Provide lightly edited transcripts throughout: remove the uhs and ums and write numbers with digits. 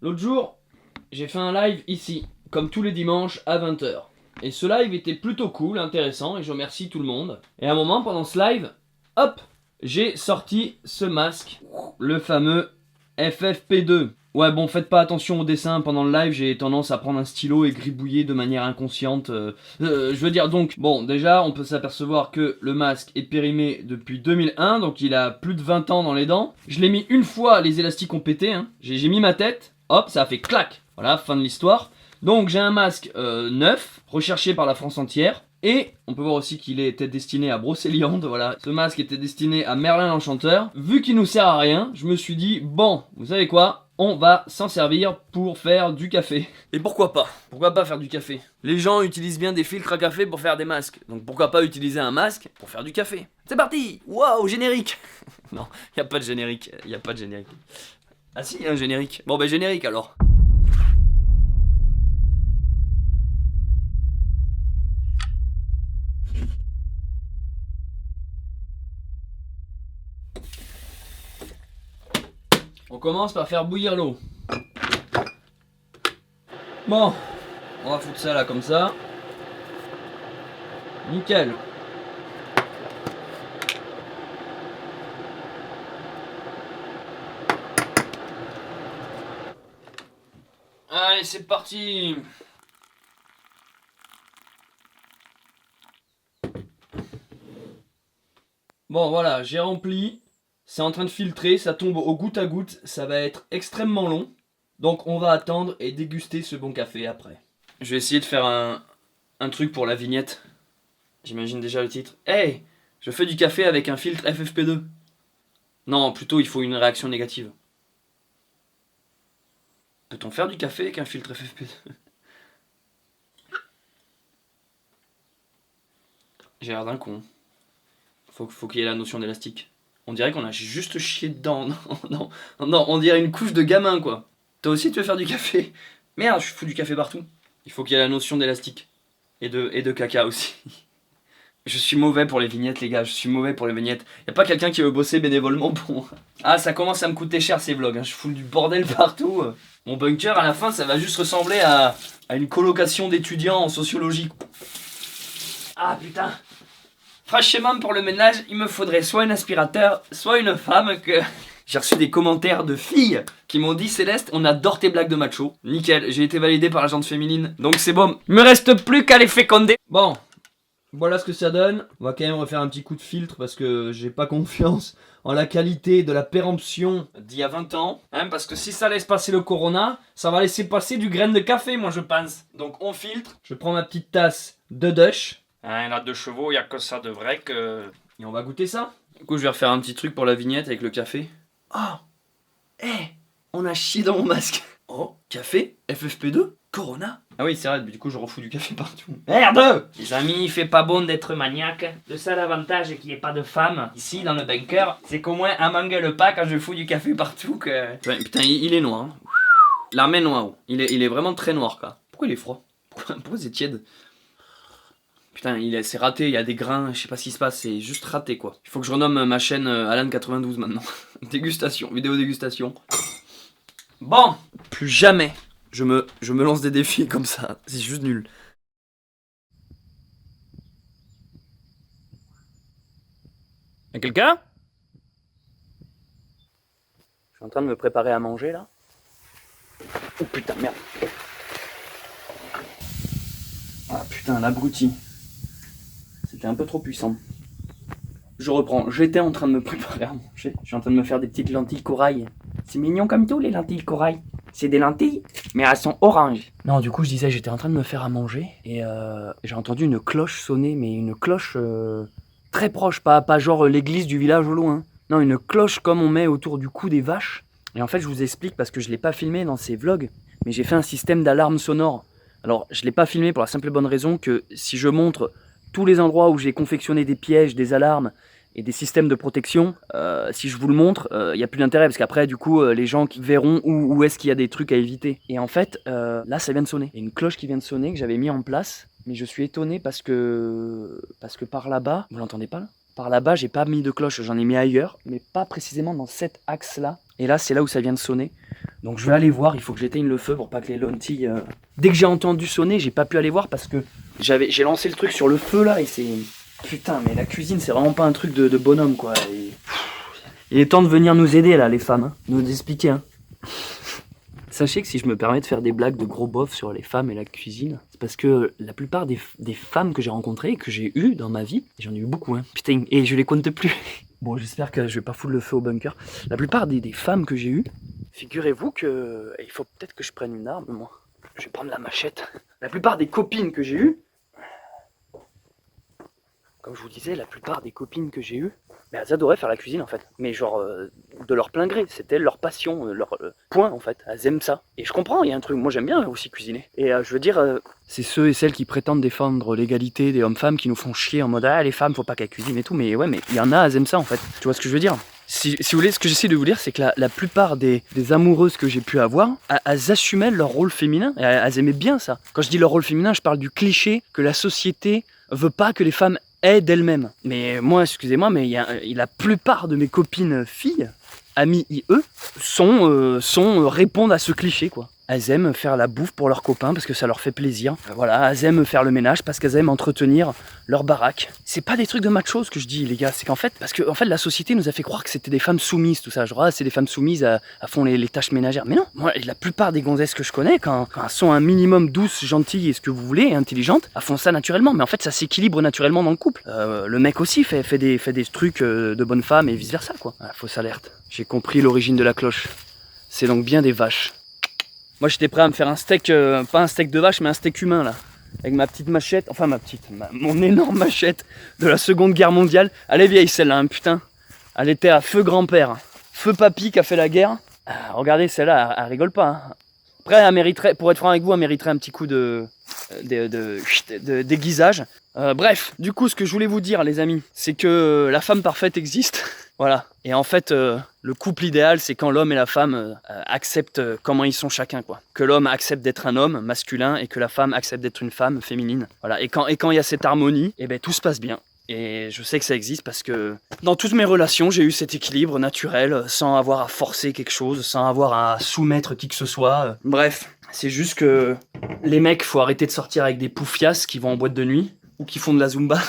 L'autre jour, j'ai fait un live ici, comme tous les dimanches à 20h. Et ce live était plutôt cool, intéressant, et je remercie tout le monde. Et à un moment, pendant ce live, hop, j'ai sorti ce masque, le fameux FFP2. Ouais, bon, faites pas attention au dessin pendant le live, j'ai tendance à prendre un stylo et gribouiller de manière inconsciente. Je veux dire donc, bon, déjà, on peut s'apercevoir que le masque est périmé depuis 2001, donc il a plus de 20 ans dans les dents. Je l'ai mis une fois, les élastiques ont pété, hein. J'ai mis ma tête, hop, ça a fait clac. Voilà, fin de l'histoire. Donc j'ai un masque neuf, recherché par la France entière. Et on peut voir aussi qu'il était destiné à Brocéliande, voilà. Ce masque était destiné à Merlin l'Enchanteur. Vu qu'il nous sert à rien, je me suis dit, bon, vous savez quoi, on va s'en servir pour faire du café. Et pourquoi pas? Pourquoi pas faire du café? Les gens utilisent bien des filtres à café pour faire des masques. Donc pourquoi pas utiliser un masque pour faire du café? C'est parti! Waouh, générique! Non, y a pas de générique, y a pas de générique. Ah si, y a un générique. Bon ben générique alors. On commence par faire bouillir l'eau. Bon, on va foutre ça là comme ça. Nickel. Allez, c'est parti. Bon, voilà, j'ai rempli. C'est en train de filtrer, ça tombe au goutte à goutte. Ça va être extrêmement long. Donc, on va attendre et déguster ce bon café après. Je vais essayer de faire un truc pour la vignette. J'imagine déjà le titre. Hey, je fais du café avec un filtre FFP2. Non, plutôt, il faut une réaction négative. Peut-on faire du café avec un filtre FFP2? J'ai l'air d'un con. Faut qu'il y ait la notion d'élastique. On dirait qu'on a juste chié dedans. Non, non, non, on dirait une couche de gamin, quoi. Toi aussi, tu veux faire du café? Merde, je fous du café partout. Il faut qu'il y ait la notion d'élastique. Et de caca aussi. Je suis mauvais pour les vignettes, les gars. Je suis mauvais pour les vignettes. Y a pas quelqu'un qui veut bosser bénévolement pour... Ah, ça commence à me coûter cher, ces vlogs. Hein. Je fous du bordel partout. Mon bunker, à la fin, ça va juste ressembler à une colocation d'étudiants en sociologie. Ah, putain. Franchement, pour le ménage, il me faudrait soit un aspirateur, soit une femme que... J'ai reçu des commentaires de filles qui m'ont dit Céleste, on adore tes blagues de macho. Nickel, j'ai été validé par la gente féminine, donc c'est bon. Il me reste plus qu'à les féconder. Bon, voilà ce que ça donne. On va quand même refaire un petit coup de filtre parce que j'ai pas confiance en la qualité de la péremption d'il y a 20 ans. Hein, parce que si ça laisse passer le corona, ça va laisser passer du grain de café, moi je pense. Donc on filtre. Je prends ma petite tasse de Dush. Hein, là, 2 chevaux, il n'y a que ça de vrai que... Et on va goûter ça. Du coup, je vais refaire un petit truc pour la vignette avec le café. Oh, hé, on a chié dans mon masque. Oh, café, FFP2, Corona. Ah oui, c'est vrai, mais du coup, je refous du café partout. Merde! Les amis, il fait pas bon d'être maniaque. Le seul avantage qu'il n'y ait pas de femme ici dans le bunker, c'est qu'au moins, elle m'engueule pas quand je fous du café partout que... Putain, il est noir. La main noire. Il est vraiment très noir, quoi. Pourquoi il est froid? Pourquoi c'est tiède? Putain, c'est raté, il y a des grains, je sais pas ce qui se passe, c'est juste raté quoi. Il faut que je renomme ma chaîne Alan92 maintenant. Dégustation, vidéo dégustation. Bon, plus jamais je me lance des défis comme ça, c'est juste nul. Y'a quelqu'un? Je suis en train de me préparer à manger là. Oh putain, merde. Ah putain, l'abruti. C'était un peu trop puissant. Je reprends, j'étais en train de me préparer à manger. Je suis en train de me faire des petites lentilles corail. C'est mignon comme tout les lentilles corail. C'est des lentilles, mais elles sont oranges. Non, du coup, je disais, j'étais en train de me faire à manger et j'ai entendu une cloche sonner, mais une cloche très proche, pas genre l'église du village au loin. Non, une cloche comme on met autour du cou des vaches. Et en fait, je vous explique parce que je ne l'ai pas filmé dans ces vlogs, mais j'ai fait un système d'alarme sonore. Alors, je ne l'ai pas filmé pour la simple et bonne raison que si je montre tous les endroits où j'ai confectionné des pièges, des alarmes et des systèmes de protection, si je vous le montre, il n'y a plus d'intérêt parce qu'après du coup les gens qui verront où est-ce qu'il y a des trucs à éviter. Et en fait là ça vient de sonner. Il y a une cloche qui vient de sonner que j'avais mis en place, mais je suis étonné parce que par là-bas, vous l'entendez pas là? Par là-bas, j'ai pas mis de cloche, j'en ai mis ailleurs, mais pas précisément dans cet axe-là. Et là, c'est là où ça vient de sonner. Donc je vais aller voir, il faut que j'éteigne le feu pour pas que les lentilles... Dès que j'ai entendu sonner, j'ai pas pu aller voir parce que j'ai lancé le truc sur le feu là et c'est... Putain, mais la cuisine, c'est vraiment pas un truc de bonhomme, quoi. Et... Il est temps de venir nous aider, là, les femmes, hein. Nous expliquer, hein. Sachez que si je me permets de faire des blagues de gros bof sur les femmes et la cuisine, c'est parce que la plupart des femmes que j'ai rencontrées, que j'ai eues dans ma vie, j'en ai eu beaucoup, hein, putain, et je les compte plus. Bon, j'espère que je vais pas foutre le feu au bunker. La plupart des femmes que j'ai eues, figurez-vous que... Il faut peut-être que je prenne une arme, moi. Je vais prendre la machette. La plupart des copines que j'ai eues, comme je vous disais, la plupart des copines que j'ai eues, mais elles adoraient faire la cuisine en fait. Mais genre de leur plein gré, c'était leur passion, leur point en fait. Elles aiment ça. Et je comprends, il y a un truc, moi j'aime bien aussi cuisiner. Et je veux dire, c'est ceux et celles qui prétendent défendre l'égalité des hommes-femmes qui nous font chier en mode ah les femmes faut pas qu'elles cuisinent et tout. Mais ouais, mais il y en a, elles aiment ça en fait. Tu vois ce que je veux dire? Si vous voulez, ce que j'essaie de vous dire, c'est que la plupart des amoureuses que j'ai pu avoir, elles assumaient leur rôle féminin, et elles aimaient bien ça. Quand je dis leur rôle féminin, je parle du cliché que la société veut pas que les femmes aient d'elles-mêmes. Mais moi, excusez-moi, mais la plupart de mes copines filles, amies IE, répondent à ce cliché, quoi. Elles aiment faire la bouffe pour leurs copains parce que ça leur fait plaisir. Voilà, elles aiment faire le ménage parce qu'elles aiment entretenir leur baraque. C'est pas des trucs de macho ce que je dis, les gars. C'est qu'en fait, parce que la société nous a fait croire que c'était des femmes soumises, tout ça. Genre, c'est des femmes soumises à font les tâches ménagères. Mais non, moi, la plupart des gonzesses que je connais, quand elles sont un minimum douces, gentilles et ce que vous voulez, et intelligentes, elles font ça naturellement. Mais en fait, ça s'équilibre naturellement dans le couple. Le mec aussi fait des trucs de bonne femme et vice versa, quoi. Fausse alerte. J'ai compris l'origine de la cloche. C'est donc bien des vaches. Moi j'étais prêt à me faire un steak, pas un steak de vache mais un steak humain là. Avec ma petite machette, enfin mon énorme machette de la Seconde Guerre mondiale. Elle est vieille celle-là, hein, putain. Elle était à feu grand-père. Feu papy qui a fait la guerre. Regardez celle-là, elle rigole pas. Hein. Après elle mériterait, pour être franc avec vous, elle mériterait un petit coup de déguisage. Bref, du coup ce que je voulais vous dire les amis, c'est que la femme parfaite existe. Voilà. Et en fait, le couple idéal, c'est quand l'homme et la femme acceptent comment ils sont chacun, quoi. Que l'homme accepte d'être un homme masculin et que la femme accepte d'être une femme féminine. Voilà. Et quand il y a cette harmonie, eh ben tout se passe bien. Et je sais que ça existe parce que dans toutes mes relations, j'ai eu cet équilibre naturel, sans avoir à forcer quelque chose, sans avoir à soumettre qui que ce soit. Bref, c'est juste que les mecs, faut arrêter de sortir avec des poufias qui vont en boîte de nuit ou qui font de la zumba.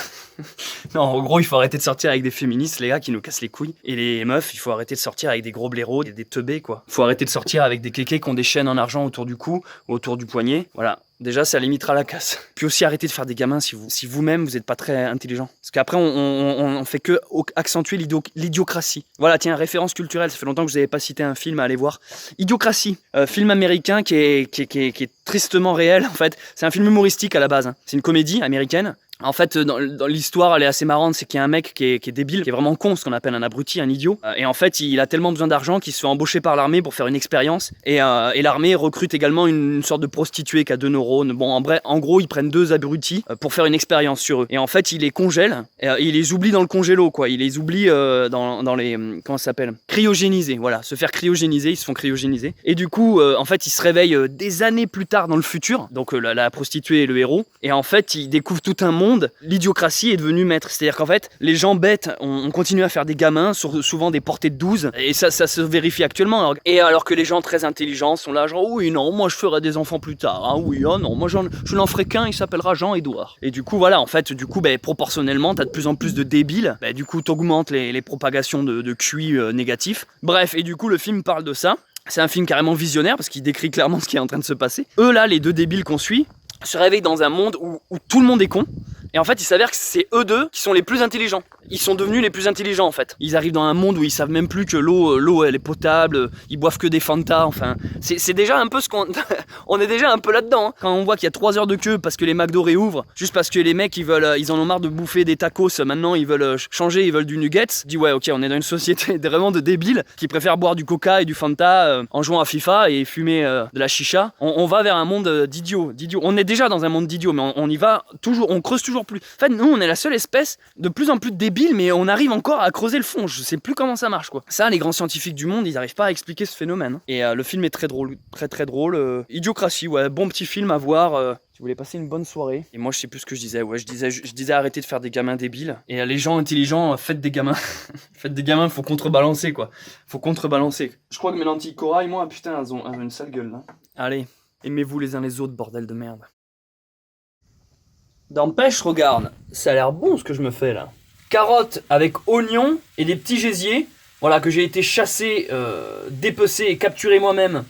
Non, en gros, il faut arrêter de sortir avec des féministes, les gars, qui nous cassent les couilles. Et les meufs, il faut arrêter de sortir avec des gros blaireaux, des teubés, quoi. Il faut arrêter de sortir avec des kékés qui ont des chaînes en argent autour du cou ou autour du poignet. Voilà. Déjà, ça limitera la casse. Puis aussi, arrêtez de faire des gamins si vous-même, vous n'êtes pas très intelligent. Parce qu'après, on fait que accentuer l'idiocratie. Voilà, tiens, référence culturelle. Ça fait longtemps que je vous avais pas cité un film à aller voir. Idiocratie. Film américain qui est tristement réel, en fait. C'est un film humoristique à la base. Hein. C'est une comédie américaine. En fait, dans l'histoire, elle est assez marrante, c'est qu'il y a un mec qui est débile, qui est vraiment con, ce qu'on appelle un abruti, un idiot. Et en fait, il a tellement besoin d'argent qu'il se fait embaucher par l'armée pour faire une expérience. Et l'armée recrute également une sorte de prostituée qui a 2 neurones. Bon, en gros, ils prennent 2 abrutis pour faire une expérience sur eux. Et en fait, il les congèle, et il les oublie dans le congélo, quoi. Il les oublie dans les... Comment ça s'appelle? Cryogéniser, voilà. Se faire cryogéniser, ils se font cryogéniser. Et du coup, en fait, ils se réveillent des années plus tard dans le futur. Donc, la prostituée est le héros. Et en fait, ils découvrent tout un monde. L'idiocratie est devenue maître. C'est-à-dire qu'en fait, les gens bêtes, on continue à faire des gamins, souvent des portées de 12, et ça se vérifie actuellement. Et alors que les gens très intelligents sont là, genre, oui, non, moi je ferai des enfants plus tard. Ah oui, oh non, moi je n'en ferai qu'un, il s'appellera Jean-Édouard. Et du coup, voilà, en fait, proportionnellement, t'as de plus en plus de débiles. Du coup, t'augmentes les propagations de QI négatifs. Bref, et du coup, le film parle de ça. C'est un film carrément visionnaire, parce qu'il décrit clairement ce qui est en train de se passer. Eux, là, les 2 débiles qu'on suit, se réveillent dans un monde où tout le monde est con. Et en fait, il s'avère que c'est eux 2 qui sont les plus intelligents. Ils sont devenus les plus intelligents, en fait. Ils arrivent dans un monde où ils savent même plus que l'eau elle est potable, ils boivent que des Fanta, enfin... C'est déjà un peu ce qu'on... On est déjà un peu là-dedans, hein. Quand on voit qu'il y a 3 heures de queue parce que les McDo réouvrent, juste parce que les mecs, ils en ont marre de bouffer des tacos, maintenant ils veulent changer, ils veulent du nuggets. Je dis ouais, ok, on est dans une société vraiment de débiles qui préfèrent boire du coca et du Fanta en jouant à FIFA et fumer de la chicha. On va vers un monde d'idiots. On est déjà dans un monde d'idiots, mais on y va toujours, on creuse toujours plus. En fait, nous, on est la seule espèce de plus en plus débile bile, mais on arrive encore à creuser le fond. Je sais plus comment ça marche, quoi. Ça, les grands scientifiques du monde, ils n'arrivent pas à expliquer ce phénomène. Et le film est très drôle, très drôle. Idiocratie, ouais, bon petit film à voir. Si vous voulez passer une bonne soirée. Et moi, je sais plus ce que je disais. Ouais, je disais arrêtez de faire des gamins débiles. Et les gens intelligents, faites des gamins. Faites des gamins, faut contrebalancer, quoi. Faut contrebalancer. Je crois que mes lentilles Cora et moi, putain, elles ont une sale gueule, là. Allez, aimez-vous les uns les autres, bordel de merde. D'empêche, regarde, ça a l'air bon ce que je me fais là. Carottes avec oignons et des petits gésiers, voilà, que j'ai été chassé, dépecé et capturé moi-même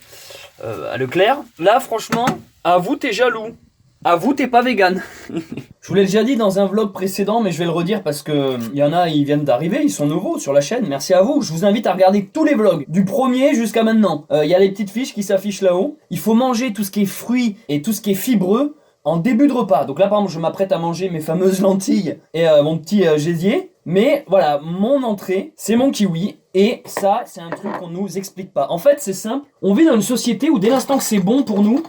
à Leclerc. Là, franchement, avoue t'es jaloux. Avoue t'es pas vegan. Je vous l'ai déjà dit dans un vlog précédent, mais je vais le redire parce que y en a, ils viennent d'arriver, ils sont nouveaux sur la chaîne. Merci à vous. Je vous invite à regarder tous les vlogs, du premier jusqu'à maintenant. Y a les petites fiches qui s'affichent là-haut. Il faut manger tout ce qui est fruits et tout ce qui est fibreux en début de repas. Donc là, par exemple, je m'apprête à manger mes fameuses lentilles et mon petit gésier. Mais voilà, mon entrée, c'est mon kiwi. Et ça, c'est un truc qu'on nous explique pas. En fait, c'est simple. On vit dans une société où dès l'instant que c'est bon pour nous,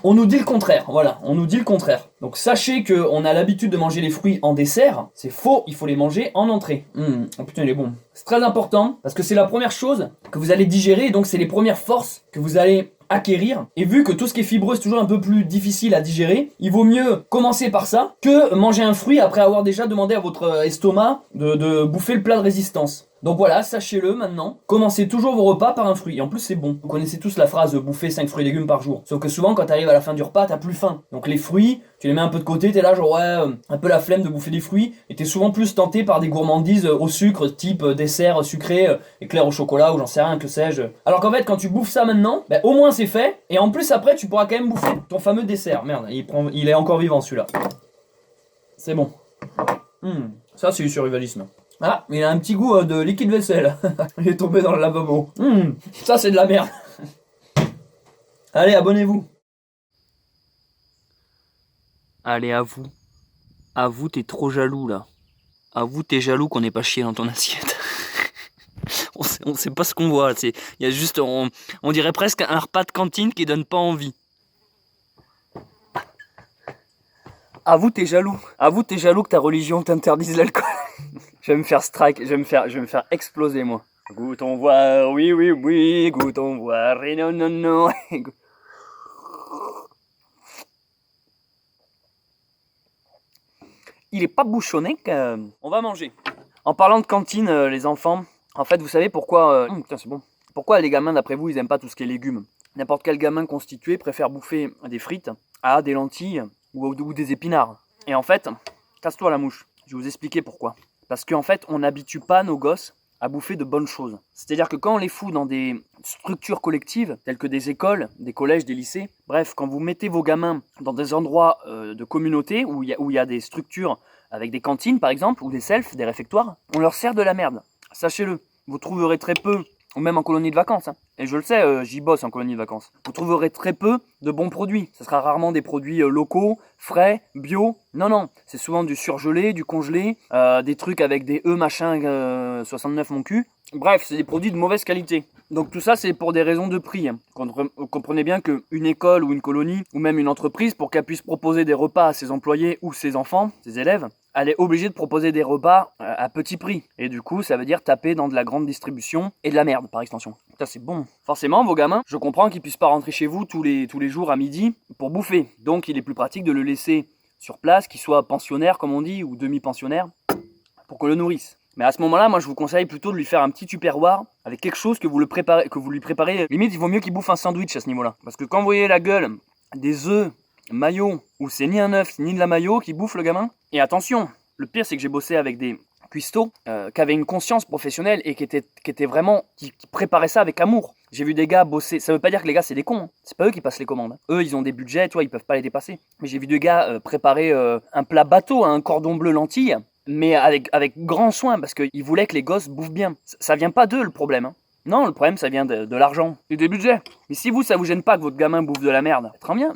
on nous dit le contraire. Voilà, on nous dit le contraire. Donc sachez qu'on a l'habitude de manger les fruits en dessert. C'est faux, il faut les manger en entrée. Oh putain, il est bon. C'est très important parce que c'est la première chose que vous allez digérer. Et donc, c'est les premières forces que vous allez acquérir. Et vu que tout ce qui est fibreux, c'est toujours un peu plus difficile à digérer, il vaut mieux commencer par ça que manger un fruit après avoir déjà demandé à votre estomac de bouffer le plat de résistance. Donc voilà, sachez-le maintenant, commencez toujours vos repas par un fruit. Et en plus, c'est bon. Vous connaissez tous la phrase bouffer 5 fruits et légumes par jour. Sauf que souvent, quand t'arrives à la fin du repas, t'as plus faim. Donc les fruits, tu les mets un peu de côté, t'es là genre ouais, un peu la flemme de bouffer des fruits. Et t'es souvent plus tenté par des gourmandises au sucre, type dessert sucré, éclair au chocolat ou j'en sais rien, que sais-je. Alors qu'en fait, quand tu bouffes ça maintenant, ben, au moins c'est fait. Et en plus, après, tu pourras quand même bouffer ton fameux dessert. Merde, il est encore vivant celui-là. C'est bon. Ça, c'est du survivalisme. Ah, il a un petit goût de liquide vaisselle. Il est tombé dans le lavabo. Ça, c'est de la merde. Allez, abonnez-vous. Allez, avoue. Avoue, t'es trop jaloux, là. Avoue, t'es jaloux qu'on n'ait pas chié dans ton assiette. on sait pas ce qu'on voit. Il y a juste... On dirait presque un repas de cantine qui donne pas envie. Avoue, t'es jaloux. Avoue, t'es jaloux que ta religion t'interdise l'alcool. Je vais me faire strike, je vais me faire exploser, moi. Goûtons voir, oui, oui, oui, goûtons voir, et non, non, non. Il est pas bouchonné que... On va manger. En parlant de cantine, les enfants, en fait, vous savez pourquoi... Putain, c'est bon. Pourquoi les gamins, d'après vous, ils aiment pas tout ce qui est légumes? N'importe quel gamin constitué préfère bouffer des frites à des lentilles ou des épinards. Et en fait, casse-toi la mouche. Je vais vous expliquer pourquoi. Parce qu'en fait, on n'habitue pas nos gosses à bouffer de bonnes choses. C'est-à-dire que quand on les fout dans des structures collectives, telles que des écoles, des collèges, des lycées, bref, quand vous mettez vos gamins dans des endroits de communauté où il y a des structures avec des cantines, par exemple, ou des selfs, des réfectoires, on leur sert de la merde. Sachez-le, vous trouverez très peu, ou même en colonie de vacances, hein. Et je le sais, j'y bosse en colonie de vacances. Vous trouverez très peu de bons produits. Ce sera rarement des produits locaux, frais, bio. Non, c'est souvent du surgelé, du congelé, des trucs avec des machin 69 mon cul. Bref, c'est des produits de mauvaise qualité. Donc tout ça, c'est pour des raisons de prix. Hein. Comprenez bien qu'une école ou une colonie, ou même une entreprise, pour qu'elle puisse proposer des repas à ses employés ou ses enfants, ses élèves, elle est obligée de proposer des repas à petit prix. Et du coup, ça veut dire taper dans de la grande distribution et de la merde, par extension. Ça, c'est bon. Forcément, vos gamins, je comprends qu'ils puissent pas rentrer chez vous tous les jours à midi pour bouffer. Donc, il est plus pratique de le laisser sur place, qu'il soit pensionnaire, comme on dit, ou demi-pensionnaire, pour qu'on le nourrisse. Mais à ce moment-là, moi, je vous conseille plutôt de lui faire un petit tupperware avec quelque chose que vous lui préparez. Limite, il vaut mieux qu'il bouffe un sandwich à ce niveau-là. Parce que quand vous voyez la gueule des œufs mayo, où c'est ni un œuf, ni de la mayo qui bouffe le gamin. Et attention, le pire, c'est que j'ai bossé avec des cuistots qui avaient une conscience professionnelle et qui préparaient ça avec amour. J'ai vu des gars bosser, ça veut pas dire que les gars c'est des cons, hein. C'est pas eux qui passent les commandes. Eux ils ont des budgets, tu vois, ils peuvent pas les dépasser. Mais j'ai vu des gars préparer un plat bateau, un cordon bleu lentilles, mais avec grand soin parce qu'ils voulaient que les gosses bouffent bien. Ça vient pas d'eux le problème, hein. Non, le problème ça vient de l'argent et des budgets. Mais si ça vous gêne pas que votre gamin bouffe de la merde, très bien,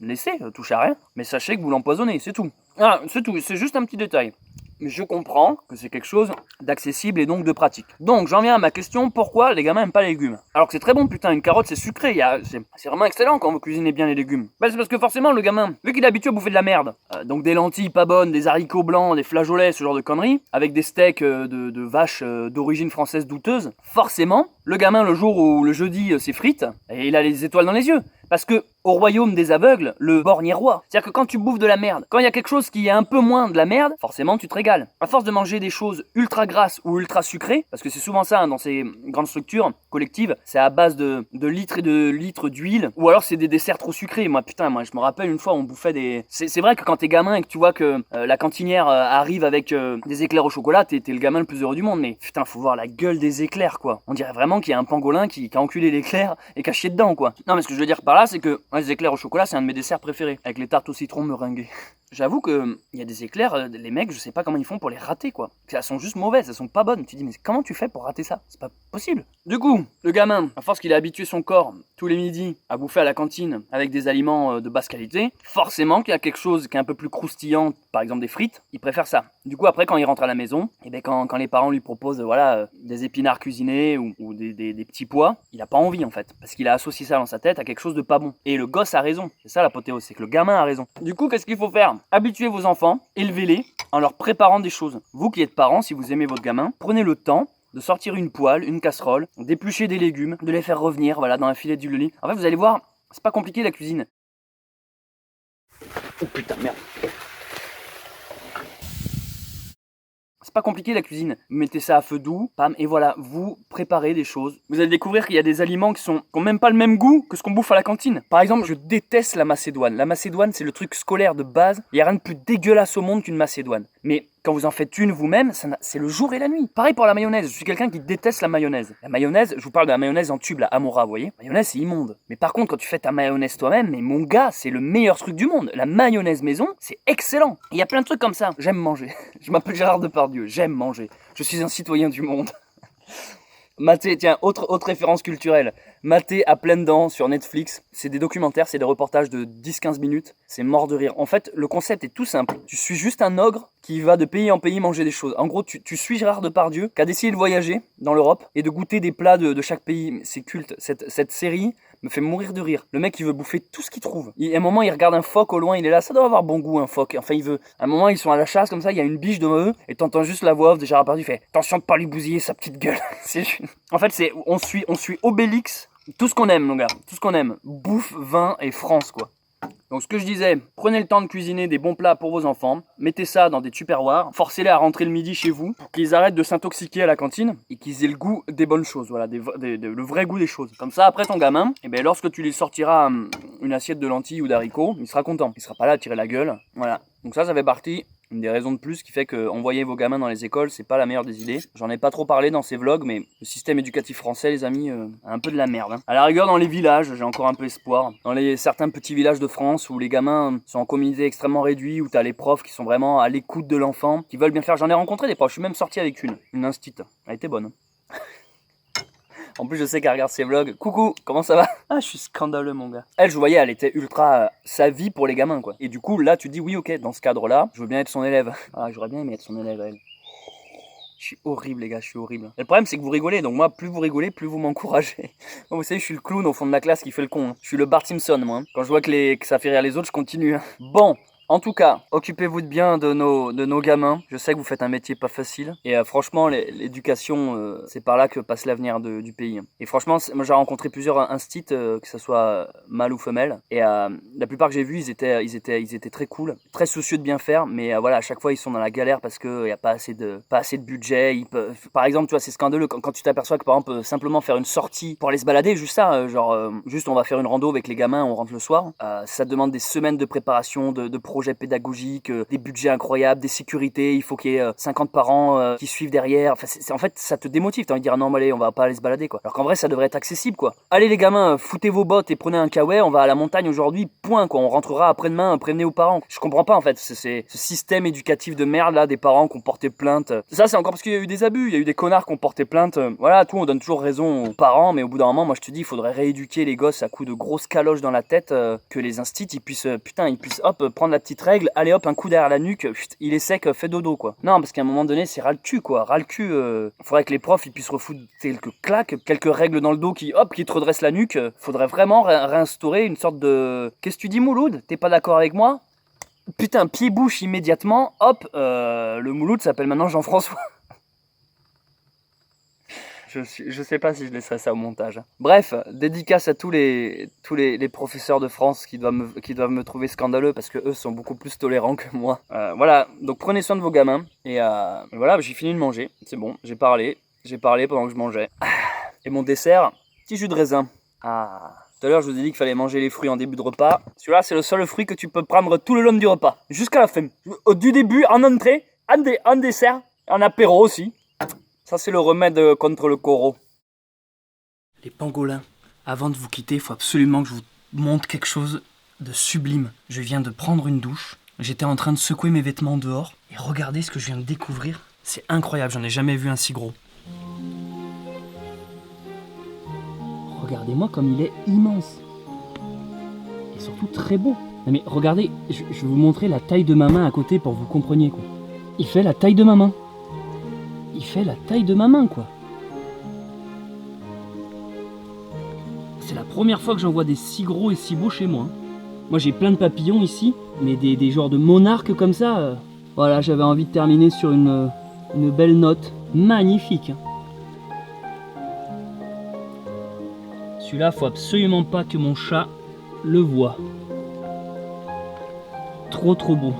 laissez, touchez à rien. Mais sachez que vous l'empoisonnez, c'est tout. Ah, c'est tout, c'est juste un petit détail. Mais je comprends que c'est quelque chose d'accessible et donc de pratique. Donc j'en viens à ma question, pourquoi les gamins aiment pas les légumes? Alors que c'est très bon, putain, une carotte c'est sucré, c'est vraiment excellent quand vous cuisinez bien les légumes. Bah c'est parce que forcément le gamin, vu qu'il est habitué à bouffer de la merde, donc des lentilles pas bonnes, des haricots blancs, des flageolets, ce genre de conneries, avec des steaks de vaches d'origine française douteuse, forcément, le gamin le jour où le jeudi c'est frites, et il a les étoiles dans les yeux. Parce que au royaume des aveugles, le borgne est roi. C'est-à-dire que quand tu bouffes de la merde, quand il y a quelque chose qui est un peu moins de la merde, forcément tu te régales. À force de manger des choses ultra grasses ou ultra sucrées, parce que c'est souvent ça dans ces grandes structures collectives, c'est à base de litres et de litres d'huile, ou alors c'est des desserts trop sucrés. Moi je me rappelle une fois on bouffait des... C'est vrai que quand t'es gamin et que tu vois que la cantinière arrive avec des éclairs au chocolat, t'es le gamin le plus heureux du monde, mais putain faut voir la gueule des éclairs quoi. On dirait vraiment qu'il y a un pangolin qui a enculé l'éclair et qui a chié dedans quoi. Non mais ce que je veux dire par là c'est que les éclairs au chocolat c'est un de mes desserts préférés, avec les tartes au citron meringuées. J'avoue que il y a des éclairs, les mecs, je sais pas comment ils font pour les rater quoi. Elles sont juste mauvaises, elles sont pas bonnes. Tu dis mais comment tu fais pour rater ça? C'est pas possible. Du coup, le gamin, à force qu'il a habitué son corps tous les midis à bouffer à la cantine avec des aliments de basse qualité, forcément qu'il y a quelque chose qui est un peu plus croustillant, par exemple des frites, il préfère ça. Du coup après quand il rentre à la maison, et ben quand les parents lui proposent voilà des épinards cuisinés ou des petits pois, il a pas envie en fait, parce qu'il a associé ça dans sa tête à quelque chose de pas bon. Et le gosse a raison, c'est ça l'apothéose, c'est que le gamin a raison. Du coup qu'est-ce qu'il faut faire? Habituez vos enfants, élevez-les en leur préparant des choses. Vous qui êtes parents, si vous aimez votre gamin, prenez le temps de sortir une poêle, une casserole, d'éplucher des légumes, de les faire revenir voilà, dans un filet d'huile d'olive. En fait, vous allez voir, c'est pas compliqué la cuisine. Oh putain, merde. C'est pas compliqué la cuisine. Vous mettez ça à feu doux, pam, et voilà, vous préparez des choses. Vous allez découvrir qu'il y a des aliments qui ont même pas le même goût que ce qu'on bouffe à la cantine. Par exemple, je déteste la macédoine. La macédoine, c'est le truc scolaire de base. Il y a rien de plus dégueulasse au monde qu'une macédoine. Mais quand vous en faites une vous-même, c'est le jour et la nuit. Pareil pour la mayonnaise. Je suis quelqu'un qui déteste la mayonnaise. La mayonnaise, je vous parle de la mayonnaise en tube, la Amora, vous voyez. La mayonnaise, c'est immonde. Mais par contre, quand tu fais ta mayonnaise toi-même, mais mon gars, c'est le meilleur truc du monde. La mayonnaise maison, c'est excellent. Il y a plein de trucs comme ça. J'aime manger. Je m'appelle Gérard Depardieu. J'aime manger. Je suis un citoyen du monde. Maté, tiens, autre référence culturelle. Maté à pleines dents sur Netflix. C'est des documentaires, c'est des reportages de 10-15 minutes. C'est mort de rire. En fait, le concept est tout simple. Tu suis juste un ogre qui va de pays en pays manger des choses. En gros, tu suis Gérard Depardieu qui a décidé de voyager dans l'Europe et de goûter des plats de chaque pays. C'est culte. Cette série me fait mourir de rire. Le mec, il veut bouffer tout ce qu'il trouve. À un moment, il regarde un phoque au loin, il est là, ça doit avoir bon goût un phoque. Enfin, il veut. À un moment, ils sont à la chasse comme ça, il y a une biche devant eux, et t'entends juste la voix off de Gérard Depardieu, il fait attention de pas lui bousiller sa petite gueule. En fait, on suit Obélix, tout ce qu'on aime, mon gars, tout ce qu'on aime. Bouffe, vin et France, quoi. Donc ce que je disais, prenez le temps de cuisiner des bons plats pour vos enfants, mettez ça dans des tupperwares, forcez-les à rentrer le midi chez vous, pour qu'ils arrêtent de s'intoxiquer à la cantine et qu'ils aient le goût des bonnes choses, voilà, le vrai goût des choses. Comme ça, après ton gamin, et ben lorsque tu lui sortiras une assiette de lentilles ou d'haricots, il sera content, il sera pas là à tirer la gueule, voilà. Donc ça fait partie une des raisons de plus qui fait que envoyer vos gamins dans les écoles, c'est pas la meilleure des idées. J'en ai pas trop parlé dans ces vlogs, mais le système éducatif français, les amis, a un peu de la merde. Hein. À la rigueur, dans les villages, j'ai encore un peu espoir. Dans certains petits villages de France où les gamins sont en communauté extrêmement réduite, où t'as les profs qui sont vraiment à l'écoute de l'enfant, qui veulent bien faire. J'en ai rencontré des profs, je suis même sorti avec une instite. Elle était bonne. En plus, je sais qu'elle regarde ses vlogs. Coucou, comment ça va? Ah, je suis scandaleux, mon gars. Elle, je voyais, elle était ultra sa vie pour les gamins, quoi. Et du coup, là, tu dis oui, ok, dans ce cadre-là, je veux bien être son élève. Ah, j'aurais bien aimé être son élève, elle. Je suis horrible, les gars, je suis horrible. Et le problème, c'est que vous rigolez, donc moi, plus vous rigolez, plus vous m'encouragez. Moi, vous savez, je suis le clown au fond de la classe qui fait le con. Hein. Je suis le Bart Simpson, moi. Hein. Quand je vois que ça fait rire les autres, je continue. Hein. Bon. En tout cas, occupez-vous de bien de nos gamins. Je sais que vous faites un métier pas facile. Et franchement, l'éducation, c'est par là que passe l'avenir du pays. Et franchement, moi j'ai rencontré plusieurs instits, que ce soit mâle ou femelle. Et la plupart que j'ai vus, ils étaient très cool, très soucieux de bien faire. Mais voilà, à chaque fois, ils sont dans la galère parce qu'il n'y a pas assez de budget. Par exemple, tu vois, c'est scandaleux quand tu t'aperçois que par exemple, simplement faire une sortie pour aller se balader, juste ça, juste on va faire une rando avec les gamins, on rentre le soir. Ça demande des semaines de préparation, de projets pédagogiques, des budgets incroyables, des sécurités, il faut qu'il y ait 50 parents qui suivent derrière. Enfin, en fait, ça te démotive. T'as envie de dire non, mais allez, on va pas aller se balader, quoi. Alors qu'en vrai, ça devrait être accessible, quoi. Allez, les gamins, foutez vos bottes et prenez un kawaii, on va à la montagne aujourd'hui, point, quoi. On rentrera après-demain, prévenez aux parents. Je comprends pas, en fait, c'est ce système éducatif de merde, là, des parents qui ont porté plainte. Ça, c'est encore parce qu'il y a eu des abus, il y a eu des connards qui ont porté plainte. Voilà, tout, on donne toujours raison aux parents, mais au bout d'un moment, moi, je te dis, il faudrait rééduquer les gosses à coups de grosses caloches dans la tête, que les instits, ils puissent, hop, prendre la petite petite règle, allez hop, un coup derrière la nuque, chut, il est sec, fait dodo quoi. Non, parce qu'à un moment donné, c'est ras le cul quoi, ras le cul. Faudrait que les profs ils puissent refoutre quelques claques, quelques règles dans le dos qui te redressent la nuque. Faudrait vraiment réinstaurer une sorte de... Qu'est-ce que tu dis Mouloud? T'es pas d'accord avec moi? Putain, pied-bouche immédiatement, hop, le Mouloud s'appelle maintenant Jean-François. Je sais pas si je laisserai ça au montage. Bref, dédicace à tous les professeurs de France qui doivent me trouver scandaleux parce que eux sont beaucoup plus tolérants que moi. Voilà, donc prenez soin de vos gamins. Et voilà, j'ai fini de manger. C'est bon, j'ai parlé pendant que je mangeais. Et mon dessert, petit jus de raisin. Tout à l'heure, je vous ai dit qu'il fallait manger les fruits en début de repas. Celui-là, c'est le seul fruit que tu peux prendre tout le long du repas, jusqu'à la fin. Du début, en entrée, en dessert, en apéro aussi. Ça, c'est le remède contre le coro. Les pangolins, avant de vous quitter, il faut absolument que je vous montre quelque chose de sublime. Je viens de prendre une douche. J'étais en train de secouer mes vêtements dehors. Et regardez ce que je viens de découvrir. C'est incroyable, j'en ai jamais vu un si gros. Regardez-moi comme il est immense. Et surtout très beau. Non mais regardez, je vais vous montrer la taille de ma main à côté pour que vous compreniez quoi. Il fait la taille de ma main. Il fait la taille de ma main, quoi. C'est la première fois que j'en vois des si gros et si beaux chez moi. Moi, j'ai plein de papillons ici, mais des genres de monarques comme ça. Voilà, j'avais envie de terminer sur une belle note. Magnifique. Celui-là, faut absolument pas que mon chat le voie. Trop beau.